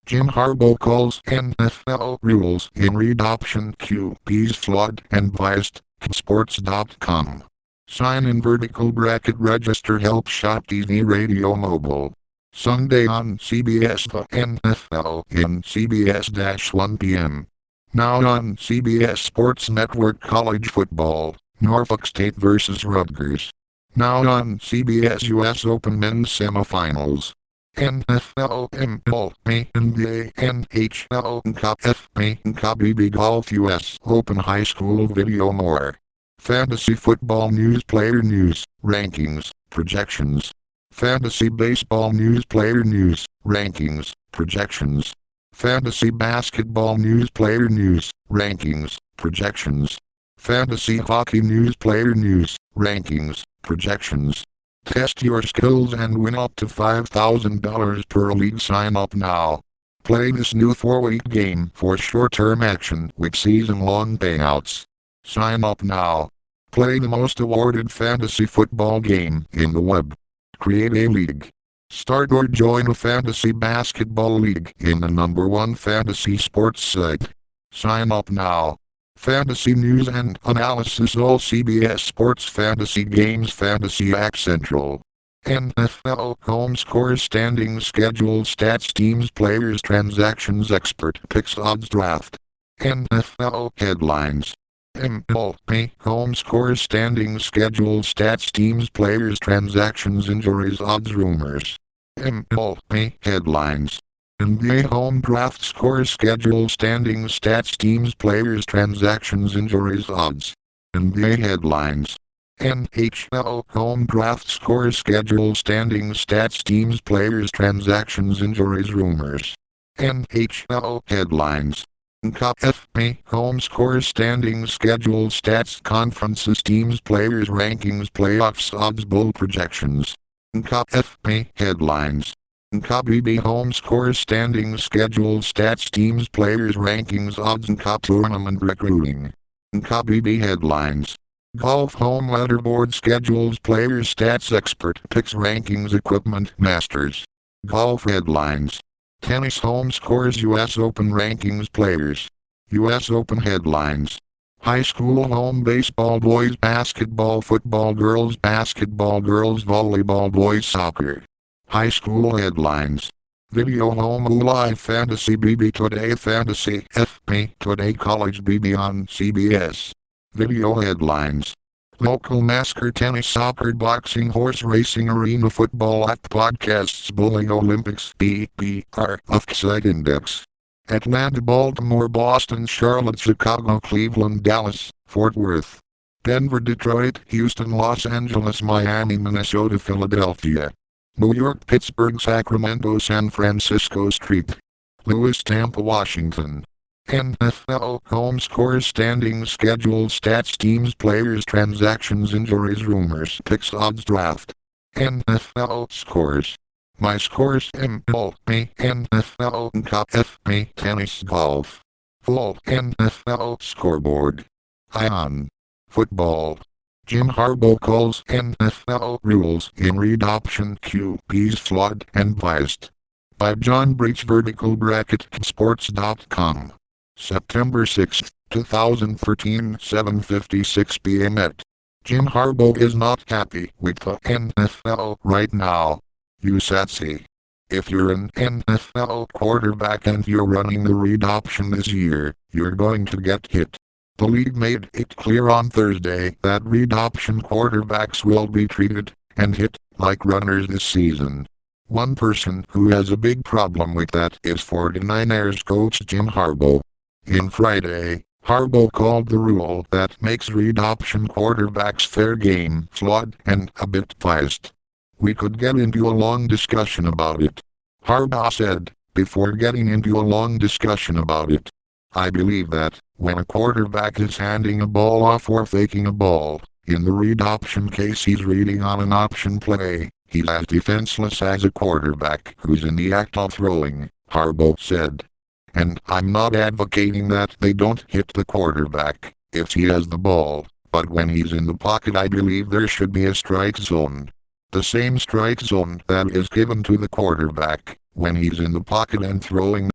Jim Harbaugh calls NFL rules in readoption QBs flawed and biased. Sports.com. Sign in vertical bracket register help shop TV radio mobile. Sunday on CBS the NFL in CBS-1 p.m. Now on CBS Sports Network college football, Norfolk State vs. Rutgers. Now on CBS US Open men's semifinals. NFL, MLB, NBA, NHL, Cup, FA, Cup, BB Golf US Open High School video more. Fantasy football news player news, rankings, projections. Fantasy baseball news player news, rankings, projections. Fantasy basketball news player news, rankings, projections. Fantasy hockey news player news, rankings, projections. Test your skills and win up to $5,000 per league. Sign up now. Play this new 4-week game for short-term action with season-long payouts. Sign up now. Play the most awarded fantasy football game in the web. Create a league. Start or join a fantasy basketball league in the #1 fantasy sports site. Sign up now. Fantasy news and analysis all CBS Sports Fantasy Games Fantasy Act Central. NFL home scores standings schedule stats teams players transactions expert picks odds draft. NFL headlines. MLB home scores standings schedule stats teams players transactions injuries odds rumors. MLB headlines. NBA home draft scores schedule standings stats teams players transactions injuries odds. NBA headlines. NHL home draft scores schedule standings stats teams players transactions injuries rumors. NHL headlines. Cup FA home scores standings schedule stats conferences teams players rankings playoffs odds bowl projections. Cup FA headlines. Cup BB home scores standings schedule stats teams players rankings odds and Cup tournament recruiting. Cup BB headlines. Golf home leaderboard schedules players stats expert picks rankings equipment masters. Golf headlines. Tennis home scores US Open rankings players. US Open headlines. High school home baseball boys basketball football girls basketball girls volleyball boys soccer. High school headlines. Video home live fantasy BB today fantasy FP today college BB on CBS. Video headlines. Local NASCAR tennis soccer boxing horse racing arena football act podcasts bowling Olympics BBR offsite index. Atlanta Baltimore Boston Charlotte Chicago Cleveland Dallas Fort Worth. Denver Detroit Houston Los Angeles Miami Minnesota Philadelphia. New York Pittsburgh Sacramento San Francisco Street. Louis Tampa Washington. NFL home scores standings schedule stats teams players transactions injuries rumors picks odds draft. NFL scores. My scores MLB NFL Cup FA tennis golf. Full NFL scoreboard. Ion. Football. Jim Harbaugh calls NFL rules in readoption QBs flawed and biased. By John Breach vertical bracket sports.com. September 6, 2013 7:56 p.m. Jim Harbaugh is not happy with the NFL right now. USATC. If you're an NFL quarterback and you're running the readoption this year, you're going to get hit. The league made it clear on Thursday that readoption quarterbacks will be treated and hit like runners this season. One person who has a big problem with that is 49ers coach Jim Harbaugh. In Friday, Harbaugh called the rule that makes readoption quarterbacks fair game flawed and a bit biased. We could get into a long discussion about it. Harbaugh said, before getting into a long discussion about it. I believe that, when a quarterback is handing a ball off or faking a ball, in the readoption case he's reading on an option play, he's as defenseless as a quarterback who's in the act of throwing, Harbaugh said. And I'm not advocating that they don't hit the quarterback, if he has the ball, but when he's in the pocket I believe there should be a strike zone. The same strike zone that is given to the quarterback, when he's in the pocket and throwing